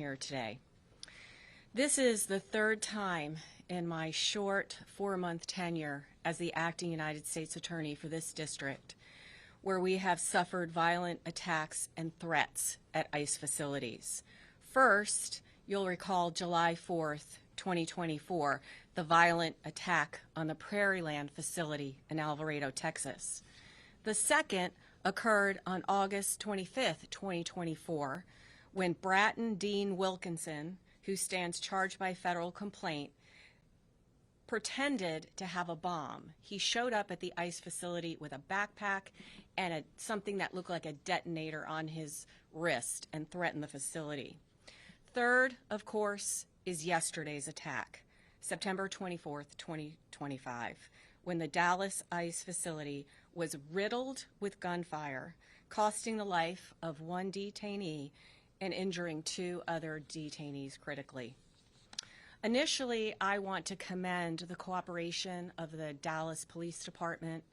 here today. This is the third time in my short 4-month tenure as the acting United States Attorney for this district where we have suffered violent attacks and threats at ICE facilities. First, you'll recall July 4th, 2024, the violent attack on the Prairieland facility in Alvarado, Texas. The second occurred on August 25th, 2024, when Bratton Dean Wilkinson, who stands charged by federal complaint, pretended to have a bomb. He showed up at the ICE facility with a backpack and something that looked like a detonator on his wrist and threatened the facility. Third, of course, is yesterday's attack, September 24th, 2025, when the Dallas ICE facility was riddled with gunfire, costing the life of one detainee and injuring 2 other detainees critically. Initially, I want to commend the cooperation of the Dallas Police Department,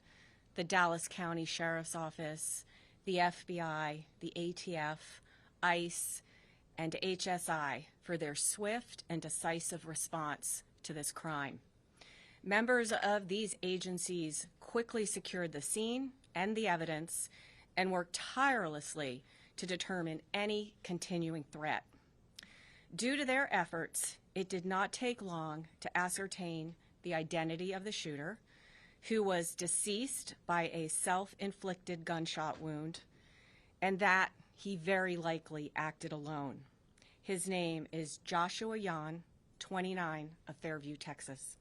the Dallas County Sheriff's Office, the FBI, the ATF, ICE, and HSI for their swift and decisive response to this crime. Members of these agencies quickly secured the scene and the evidence and worked tirelessly to determine any continuing threat. Due to their efforts, it did not take long to ascertain the identity of the shooter, who was deceased by a self-inflicted gunshot wound, and that he very likely acted alone. His name is Joshua Yan, 29, of Fairview, Texas.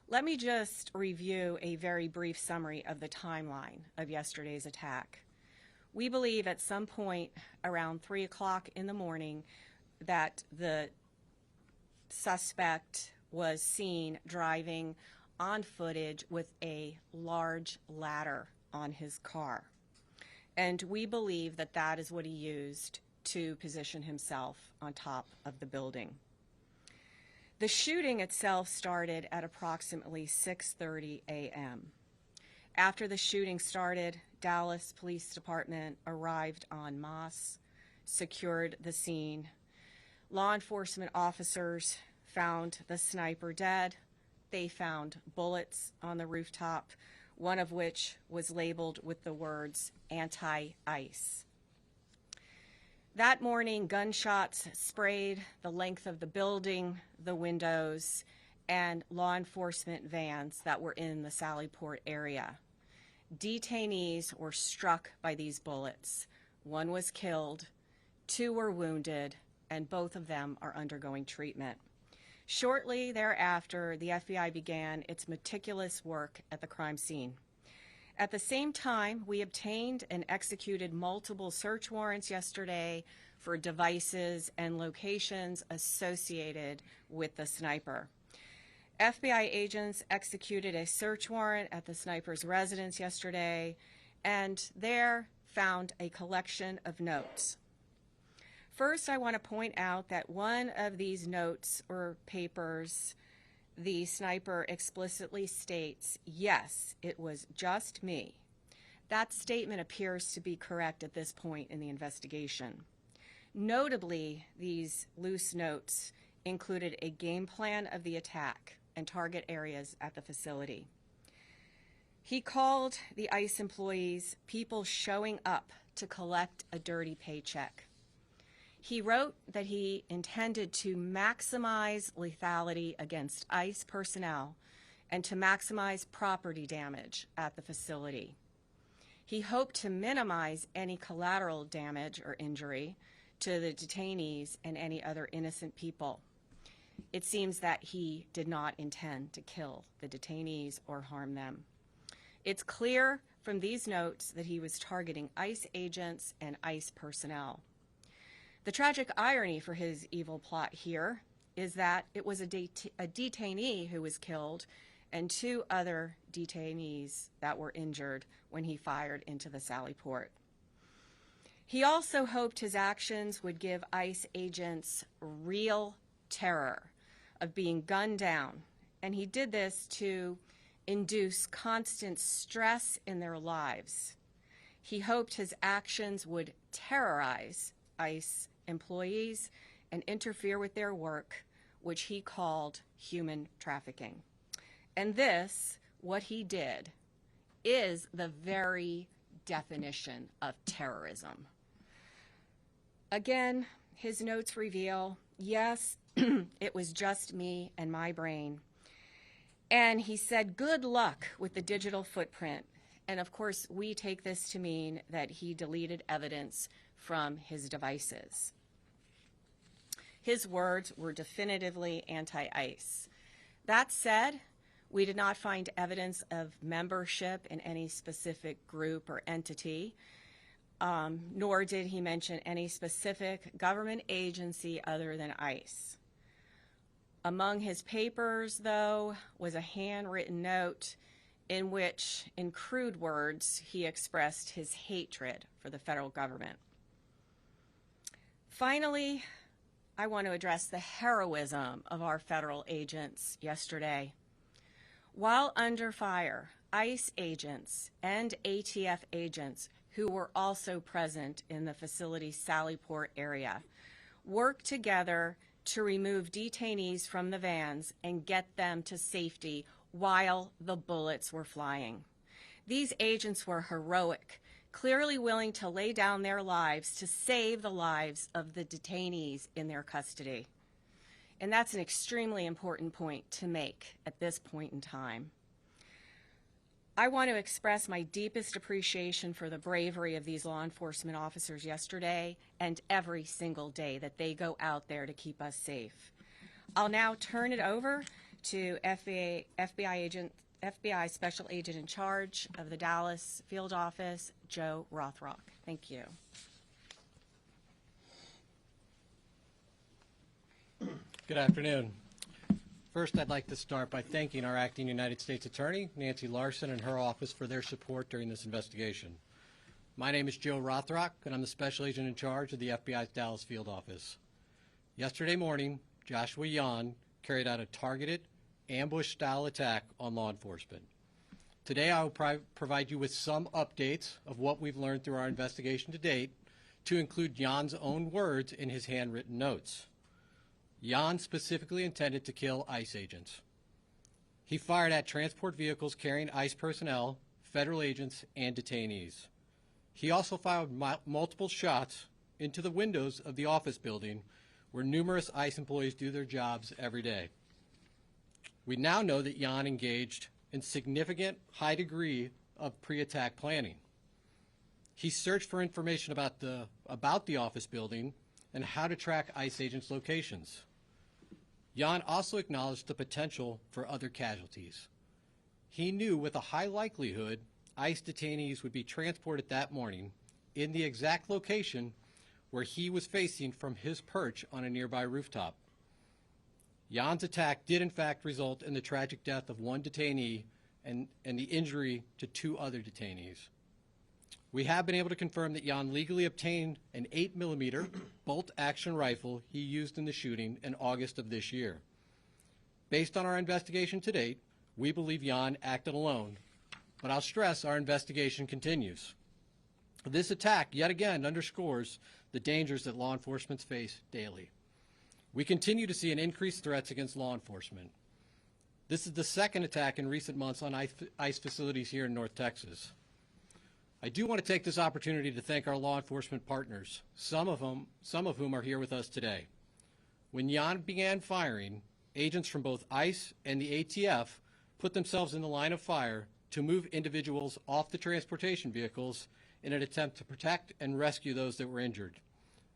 Let me just review a very brief summary of the timeline of yesterday's attack. We believe at some point around 3 o'clock in the morning that the suspect was seen driving on footage with a large ladder on his car. And we believe that that is what he used to position himself on top of the building. The shooting itself started at approximately 6:30 a.m. After the shooting started, Dallas Police Department arrived en masse, secured the scene. Law enforcement officers found the sniper dead. They found bullets on the rooftop, one of which was labeled with the words anti-ICE. That morning, gunshots sprayed the length of the building, the windows, and law enforcement vans that were in the Sallyport area. Detainees were struck by these bullets. 1 was killed, 2 were wounded, and both of them are undergoing treatment. Shortly thereafter, the FBI began its meticulous work at the crime scene. At the same time, we obtained and executed multiple search warrants yesterday for devices and locations associated with the sniper. FBI agents executed a search warrant at the sniper's residence yesterday and there found a collection of notes. First, I want to point out that one of these notes or papers, the sniper explicitly states, "Yes, it was just me." That statement appears to be correct at this point in the investigation. Notably, these loose notes included a game plan of the attack and target areas at the facility. He called the ICE employees people showing up to collect a dirty paycheck. He wrote that he intended to maximize lethality against ICE personnel and to maximize property damage at the facility. He hoped to minimize any collateral damage or injury to the detainees and any other innocent people. It seems that he did not intend to kill the detainees or harm them. It's clear from these notes that he was targeting ICE agents and ICE personnel. The tragic irony for his evil plot here is that it was a detainee who was killed and 2 other detainees that were injured when he fired into the Sallyport. He also hoped his actions would give ICE agents real terror of being gunned down, and he did this to induce constant stress in their lives. He hoped his actions would terrorize ICE employees and interfere with their work, which he called human trafficking. And this, what he did, is the very definition of terrorism. Again, his notes reveal, yes, it was just me and my brain. And he said, good luck with the digital footprint. And of course, we take this to mean that he deleted evidence from his devices. His words were definitively anti-ICE. That said, we did not find evidence of membership in any specific group or entity, nor did he mention any specific government agency other than ICE. Among his papers, though, was a handwritten note in which, in crude words, he expressed his hatred for the federal government. Finally, I want to address the heroism of our federal agents yesterday. While under fire, ICE agents and ATF agents who were also present in the facility's Sallyport area worked together to remove detainees from the vans and get them to safety while the bullets were flying. These agents were heroic, clearly willing to lay down their lives to save the lives of the detainees in their custody. And that's an extremely important point to make at this point in time. I want to express my deepest appreciation for the bravery of these law enforcement officers yesterday and every single day that they go out there to keep us safe. I'll now turn it over to FBI Special Agent in charge of the Dallas Field Office, Joe Rothrock. Thank you. Good afternoon. First, I'd like to start by thanking our acting United States Attorney, Nancy Larson, and her office for their support during this investigation. My name is Joe Rothrock, and I'm the Special Agent in charge of the FBI's Dallas Field Office. Yesterday morning, Joshua Yan carried out a targeted, ambush-style attack on law enforcement. Today, I will provide you with some updates of what we've learned through our investigation to date, to include Yan's own words in his handwritten notes. Yan specifically intended to kill ICE agents. He fired at transport vehicles carrying ICE personnel, federal agents, and detainees. He also fired multiple shots into the windows of the office building where numerous ICE employees do their jobs every day. We now know that Yan engaged in significant high degree of pre-attack planning. He searched for information about the office building and how to track ICE agents' locations. Yan also acknowledged the potential for other casualties. He knew with a high likelihood ICE detainees would be transported that morning in the exact location where he was facing from his perch on a nearby rooftop. Yan's attack did in fact result in the tragic death of one detainee and the injury to two other detainees. We have been able to confirm that Yan legally obtained an 8mm bolt-action rifle he used in the shooting in August of this year. Based on our investigation to date, we believe Yan acted alone, but I'll stress our investigation continues. This attack yet again underscores the dangers that law enforcement face daily. We continue to see an increased threats against law enforcement. This is the second attack in recent months on ICE facilities here in North Texas. I do want to take this opportunity to thank our law enforcement partners, some of whom are here with us today. When Yan began firing, agents from both ICE and the ATF put themselves in the line of fire to move individuals off the transportation vehicles in an attempt to protect and rescue those that were injured.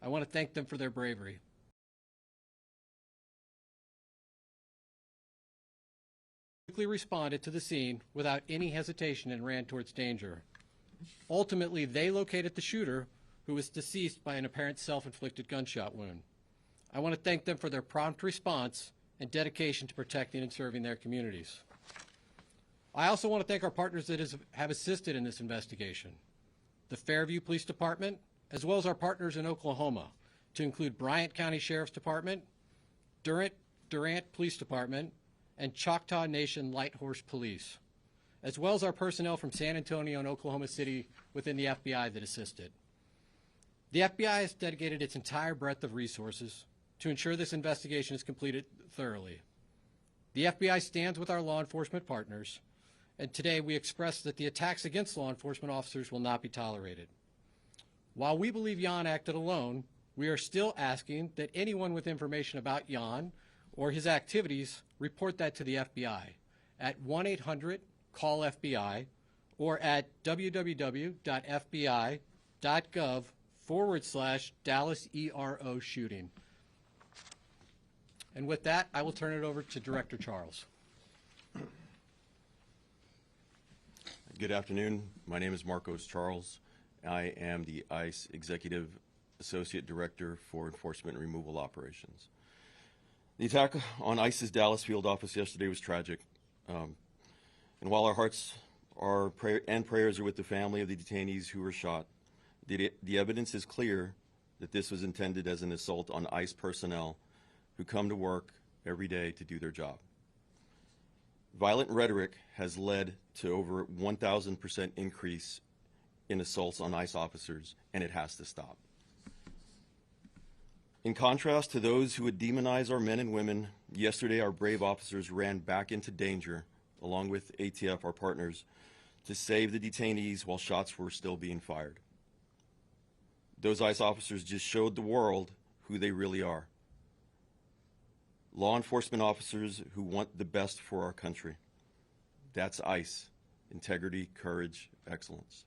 I want to thank them for their bravery. Quickly responded to the scene without any hesitation and ran towards danger. Ultimately, they located the shooter, who was deceased by an apparent self-inflicted gunshot wound. I want to thank them for their prompt response and dedication to protecting and serving their communities. I also want to thank our partners that have assisted in this investigation, the Fairview Police Department, as well as our partners in Oklahoma, to include Bryant County Sheriff's Department, Durant Police Department, and Choctaw Nation Light Horse Police, as well as our personnel from San Antonio and Oklahoma City within the FBI that assisted. The FBI has dedicated its entire breadth of resources, to ensure this investigation is completed thoroughly. The FBI stands with our law enforcement partners, and today we express that the attacks against law enforcement officers will not be tolerated. While we believe Jan acted alone, we are still asking that anyone with information about Jan or his activities report that to the FBI at 1-800-CALL-FBI or at www.fbi.gov/Dallas ERO shooting. And with that, I will turn it over to Director Charles. Good afternoon. My name is Marcos Charles. I am the ICE Executive Associate Director for Enforcement and Removal Operations. The attack on ICE's Dallas field office yesterday was tragic. And while our hearts and prayers are with the family of the detainees who were shot, the evidence is clear that this was intended as an assault on ICE personnel who come to work every day to do their job. Violent rhetoric has led to over 1,000% increase in assaults on ICE officers, and it has to stop. In contrast to those who would demonize our men and women, yesterday our brave officers ran back into danger, along with ATF, our partners, to save the detainees while shots were still being fired. Those ICE officers just showed the world who they really are. Law enforcement officers who want the best for our country. That's ICE. Integrity, courage, excellence.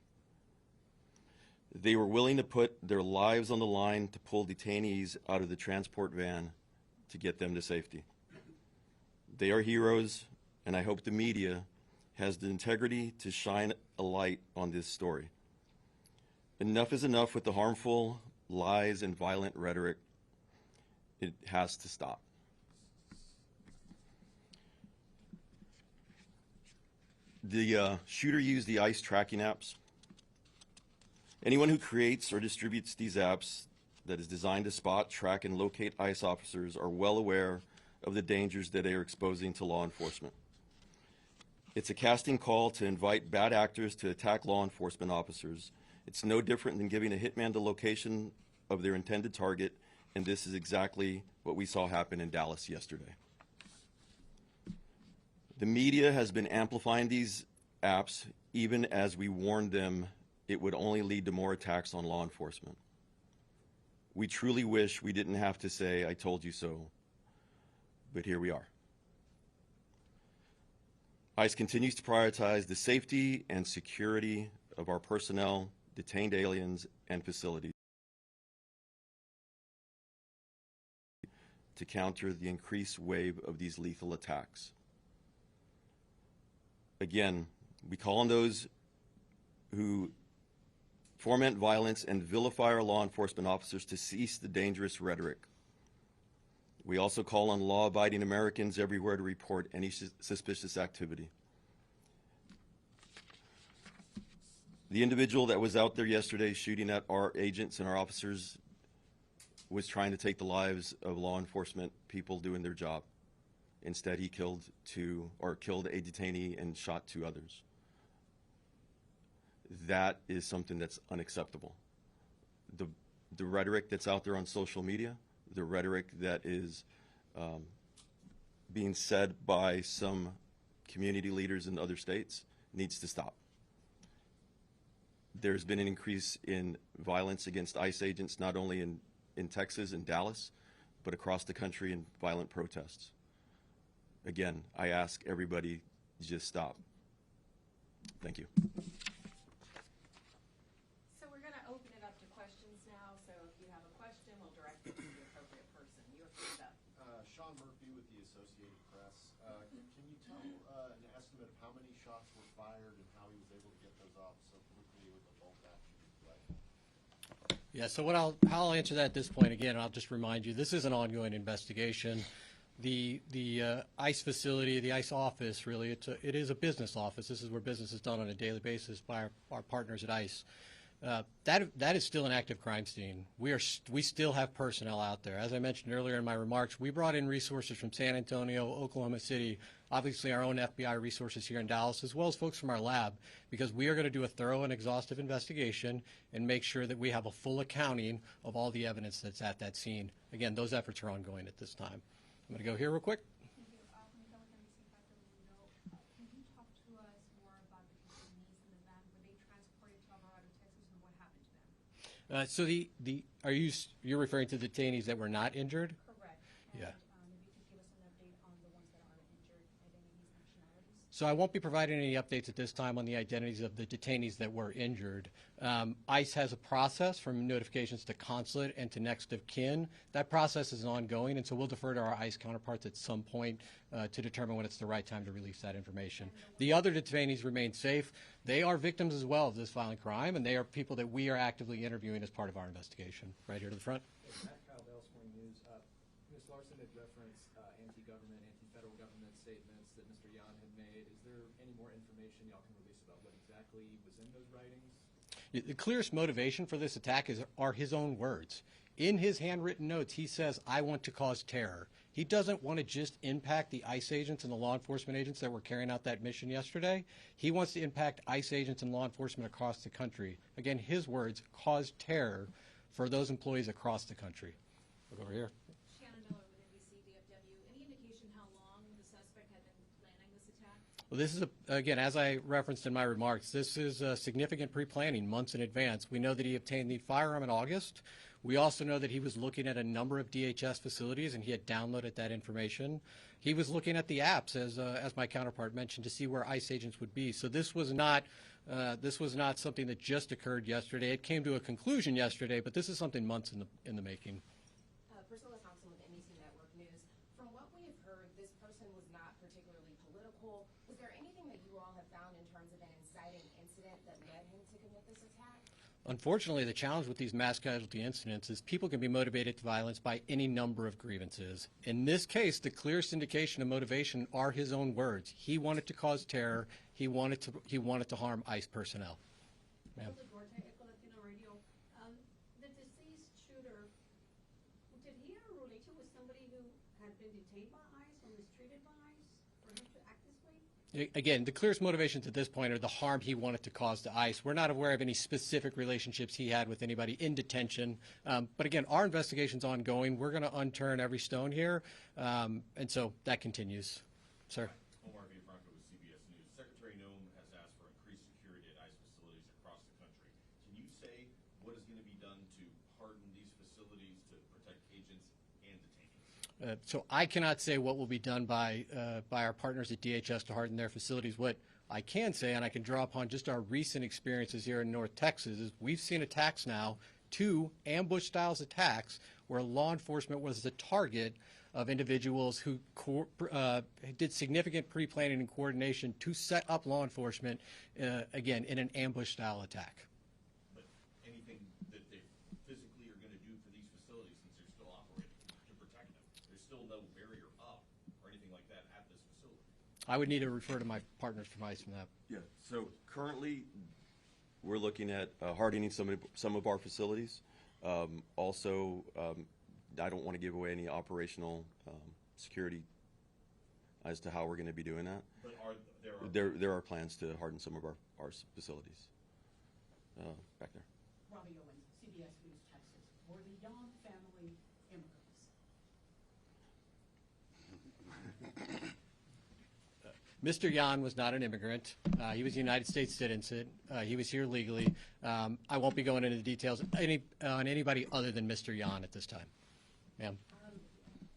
They were willing to put their lives on the line to pull detainees out of the transport van to get them to safety. They are heroes, and I hope the media has the integrity to shine a light on this story. Enough is enough with the harmful lies and violent rhetoric. It has to stop. The shooter used the ICE tracking apps. Anyone who creates or distributes these apps that is designed to spot, track, and locate ICE officers are well aware of the dangers that they are exposing to law enforcement. It's a casting call to invite bad actors to attack law enforcement officers. It's no different than giving a hitman the location of their intended target, and this is exactly what we saw happen in Dallas yesterday. The media has been amplifying these apps even as we warned them it would only lead to more attacks on law enforcement. We truly wish we didn't have to say, "I told you so," but here we are. ICE continues to prioritize the safety and security of our personnel, detained aliens, and facilities to counter the increased wave of these lethal attacks. Again, we call on those who foment violence and vilify our law enforcement officers to cease the dangerous rhetoric. We also call on law-abiding Americans everywhere to report any suspicious activity. The individual that was out there yesterday shooting at our agents and our officers was trying to take the lives of law enforcement people doing their job. Instead, he killed a detainee and shot 2 others. That is something that's unacceptable. The rhetoric that's out there on social media, the rhetoric that is being said by some community leaders in other states needs to stop. There's been an increase in violence against ICE agents, not only in Texas and Dallas, but across the country in violent protests. Again, I ask everybody, just stop. Thank you. So we're going to open it up to questions now. So if you have a question, we'll direct it to the appropriate person. You're first up. Sean Murphy with the Associated Press. Can you tell an estimate of how many shots were fired and how he was able to get those off so quickly with the bolt action rifle? Yeah, so how I'll answer that at this point, again, I'll just remind you, this is an ongoing investigation. The ICE facility, the ICE office, really, it is a business office. This is where business is done on a daily basis by our partners at ICE. That is still an active crime scene. We still have personnel out there. As I mentioned earlier in my remarks, we brought in resources from San Antonio, Oklahoma City, obviously our own FBI resources here in Dallas, as well as folks from our lab, because we are going to do a thorough and exhaustive investigation and make sure that we have a full accounting of all the evidence that's at that scene. Again, those efforts are ongoing at this time. I'm going to go here real quick. Thank you. Miguel Candice, Factor Mundo. Can you talk to us more about the detainees in the van? Were they transported to Alvarado, Texas, and what happened to them? So you're referring to detainees that were not injured? Correct. Yeah. And maybe you could give us an update on the ones that are injured, identities, nationalities. So I won't be providing any updates at this time on the identities of the detainees that were injured. ICE has a process from notifications to consulate and to next of kin. That process is ongoing, and so we'll defer to our ICE counterparts at some point to determine when it's the right time to release that information. The other detainees remain safe. They are victims as well of this violent crime, and they are people that we are actively interviewing as part of our investigation. Right here to the front. Matt Kyle, Dallas Morning News. Ms. Larson had referenced anti-government, anti-federal government statements that Mr. Yan had made. Is there any more information y'all can release about what exactly was in those writings? The clearest motivation for this attack are his own words. In his handwritten notes, he says, "I want to cause terror." He doesn't want to just impact the ICE agents and the law enforcement agents that were carrying out that mission yesterday. He wants to impact ICE agents and law enforcement across the country. Again, his words, cause terror for those employees across the country. Look over here. Shannon Miller with NBC DFW. Any indication how long the suspect had been planning this attack? Well, this is, again, as I referenced in my remarks, this is significant pre-planning months in advance. We know that he obtained the firearm in August. We also know that he was looking at a number of DHS facilities, and he had downloaded that information. He was looking at the apps, as my counterpart mentioned, to see where ICE agents would be. So this was not something that just occurred yesterday. It came to a conclusion yesterday, but this is something months in the making. Priscilla Thompson with NBC Network News. From what we have heard, this person was not particularly political. Was there anything that you all have found in terms of an inciting incident that led him to commit this attack? Unfortunately, the challenge with these mass casualty incidents is people can be motivated to violence by any number of grievances. In this case, the clearest indication of motivation are his own words. He wanted to cause terror. He wanted to harm ICE personnel. Ma'am. Duarte, Echo Latino Radio. The deceased shooter, did he have a relation with somebody who had been detained by ICE or mistreated by ICE for him to act this way? Again, the clearest motivations at this point are the harm he wanted to cause to ICE. We're not aware of any specific relationships he had with anybody in detention. But again, our investigation's ongoing. We're going to unturn every stone here. And so that continues. Sir. Omar Villafranca with CBS News. Secretary Noem has asked for increased security at ICE facilities across the country. Can you say what is going to be done to harden these facilities to protect agents and detainees? So I cannot say what will be done by our partners at DHS to harden their facilities. What I can say, and I can draw upon just our recent experiences here in North Texas, is we've seen attacks now, 2 ambush-style attacks, where law enforcement was the target of individuals who did significant pre-planning and coordination to set up law enforcement, again, in an ambush-style attack. But anything that they physically are going to do for these facilities since they're still operating to protect them? There's still no barrier up or anything like that at this facility. I would need to refer to my partners from ICE from that. Yeah, so currently, we're looking at hardening some of our facilities. Also, I don't want to give away any operational security as to how we're going to be doing that. But There are plans to harden some of our facilities back there. Robbie Owens, CBS News, Texas. Were the Young family immigrants? Mr. Yan was not an immigrant. He was a United States citizen. He was here legally. I won't be going into the details on anybody other than Mr. Yan at this time. Ma'am.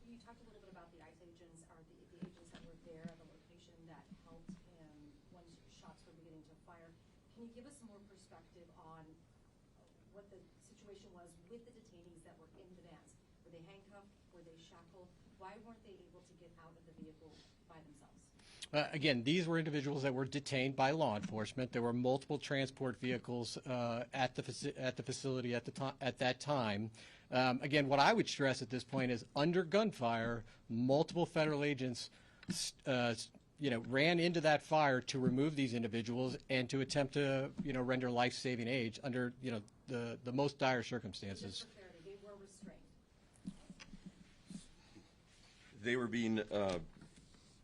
You talked a little bit about the ICE agents, or the agents that were there at the location that helped him when shots were beginning to fire. Can you give us some more perspective on what the situation was with the detainees that were in the vans? Were they handcuffed? Were they shackled? Why weren't they able to get out of the vehicle by themselves? Again, these were individuals that were detained by law enforcement. There were multiple transport vehicles at the facility at that time. Again, what I would stress at this point is under gunfire, multiple federal agents ran into that fire to remove these individuals and to attempt to, render life-saving aid under, the most dire circumstances. Just for clarity, they were restrained. They were being,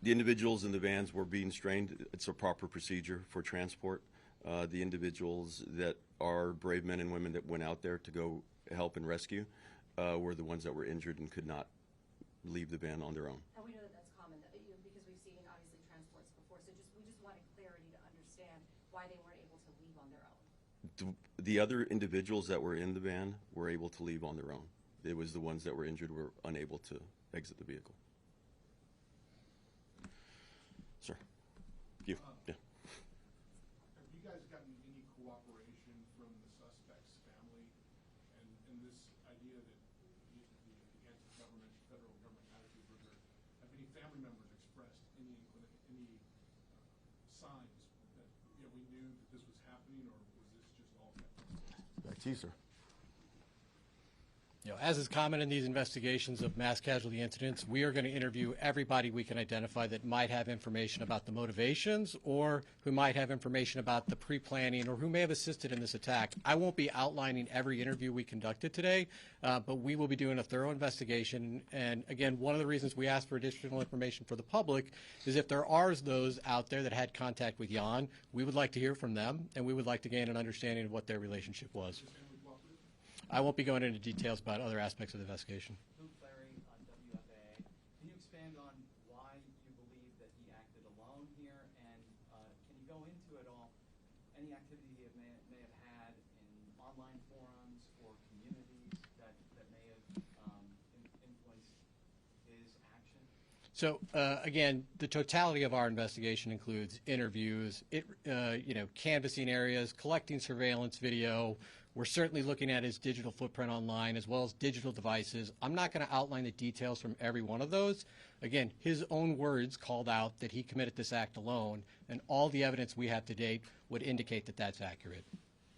the individuals in the vans were being strained. It's a proper procedure for transport. The individuals that are brave men and women that went out there to go help and rescue were the ones that were injured and could not leave the van on their own. And we know that that's common, that, because we've seen obviously transports before, so we just wanted clarity to understand why they weren't able to leave on their own. The other individuals that were in the van were able to leave on their own. It was the ones that were injured were unable to exit the vehicle. Sir, you, yeah. Have you guys gotten any cooperation from the suspect's family and this idea that the anti-government, federal government attitude was there? Have any family members expressed any signs that we knew that this was happening, or was this just all kept? Back to you, sir. As is common in these investigations of mass casualty incidents, we are going to interview everybody we can identify that might have information about the motivations or who might have information about the pre-planning or who may have assisted in this attack. I won't be outlining every interview we conducted today, but we will be doing a thorough investigation. And again, one of the reasons we ask for additional information for the public is if there are those out there that had contact with Jan, we would like to hear from them, and we would like to gain an understanding of what their relationship was. I won't be going into details about other aspects of the investigation. Luke Larry on WFAA. Can you expand on why you believe that he acted alone here, and can you go into it all, any activity he may have had in online forums or communities that may have influenced his action? So again, the totality of our investigation includes interviews, canvassing areas, collecting surveillance video. We're certainly looking at his digital footprint online as well as digital devices. I'm not going to outline the details from every one of those. Again, his own words called out that he committed this act alone, and all the evidence we have to date would indicate that that's accurate.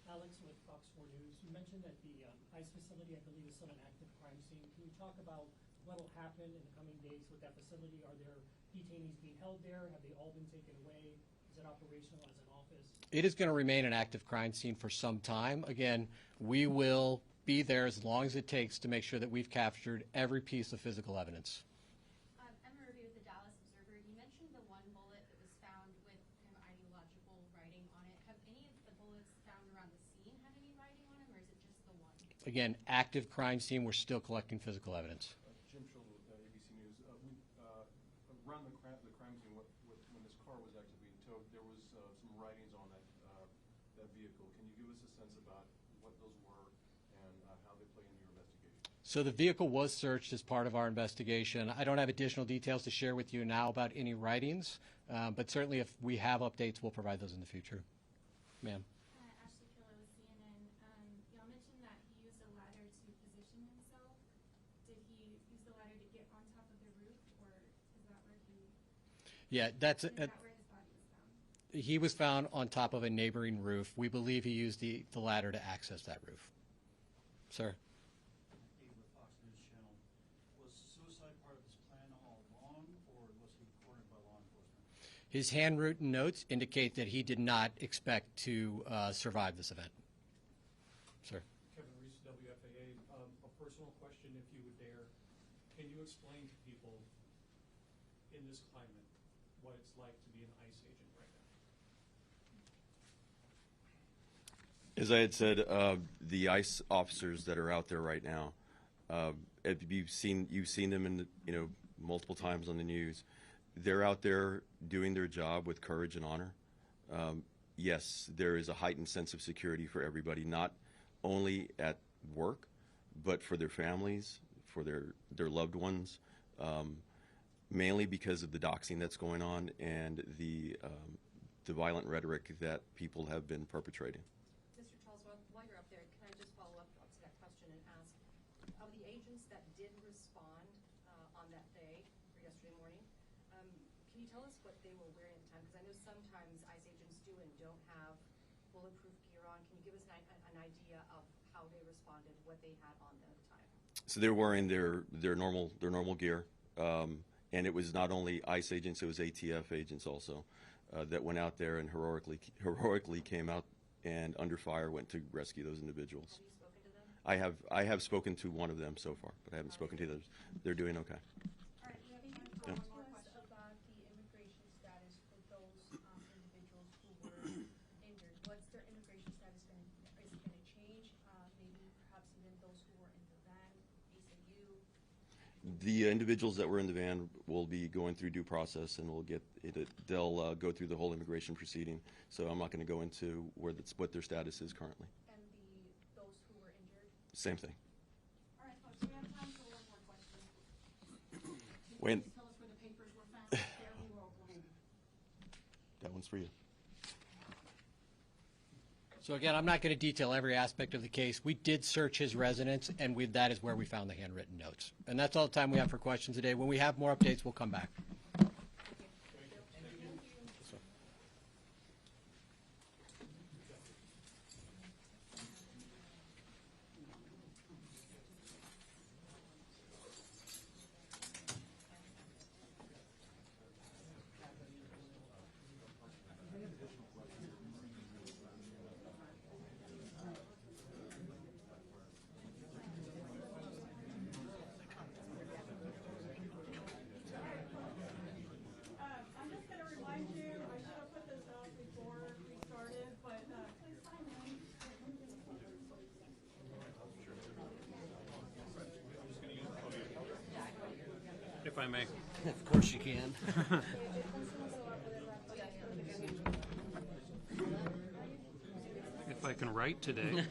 Alex with Fox 4 News. You mentioned that the ICE facility, I believe, is still an active crime scene. Can you talk about what will happen in the coming days with that facility? Are there detainees being held there? Have they all been taken away? Is it operational as an office? It is going to remain an active crime scene for some time. Again, we will be there as long as it takes to make sure that we've captured every piece of physical evidence. Emma Ruby with the Dallas Observer. You mentioned the one bullet that was found with kind of ideological writing on it. Have any of the bullets found around the scene had any writing on them, or is it just the one? Again, active crime scene. We're still collecting physical evidence. Jim Schultz with ABC News. Around the crime scene, when this car was actually being towed, there was some writings on that vehicle. Can you give us a sense about what those were and how they play into your investigation? So the vehicle was searched as part of our investigation. I don't have additional details to share with you now about any writings, but certainly if we have updates, we'll provide those in the future. Ma'am. Ashley Killer with CNN. Y'all mentioned that he used a ladder to position himself. Did he use the ladder to get on top of the roof, or is that where he? Yeah, Is that where his body was found? He was found on top of a neighboring roof. We believe he used the ladder to access that roof. Sir. Dave with Fox News Channel. Was suicide part of his plan all along, or was he cornered by law enforcement? His handwritten notes indicate that he did not expect to survive this event. Sir. Kevin Reese, WFAA. A personal question, if you would dare. Can you explain to people in this climate what it's like to be an ICE agent right now? As I had said, the ICE officers that are out there right now, you've seen them in multiple times on the news. They're out there doing their job with courage and honor. Yes, there is a heightened sense of security for everybody, not only at work, but for their families, for their loved ones, mainly because of the doxing that's going on and the violent rhetoric that people have been perpetrating. Mr. Charles, while you're up there, can I just follow up to that question and ask, of the agents that did respond on that day, or yesterday morning, can you tell us what they were wearing at the time? Because I know sometimes ICE agents do and don't have bulletproof gear on. Can you give us an idea of how they responded, what they had on them at the time? So they're wearing their normal gear. And it was not only ICE agents, it was ATF agents also that went out there and heroically came out and under fire went to rescue those individuals. Have you spoken to them? I have spoken to one of them so far, but I haven't spoken to others. They're doing okay. All right, we have Yeah. one more question about the immigration status for those individuals who were injured. What's their immigration status going to, is it going to change? Maybe perhaps even those who were in the van, ACU? The individuals that were in the van will be going through due process, and they'll go through the whole immigration proceeding. So I'm not going to go into what their status is currently. And those who were injured? Same thing. All right, folks, we have time for one more question. Can you When- please tell us where the papers were found? Fairview, Oklahoma. That one's for you. So again, I'm not going to detail every aspect of the case. We did search his residence, and that is where we found the handwritten notes. And that's all the time we have for questions today. When we have more updates, we'll come back. I'm just gonna remind you, I should have put this out before we started, but, please sign in. If I may. Of course you can. If I can write today.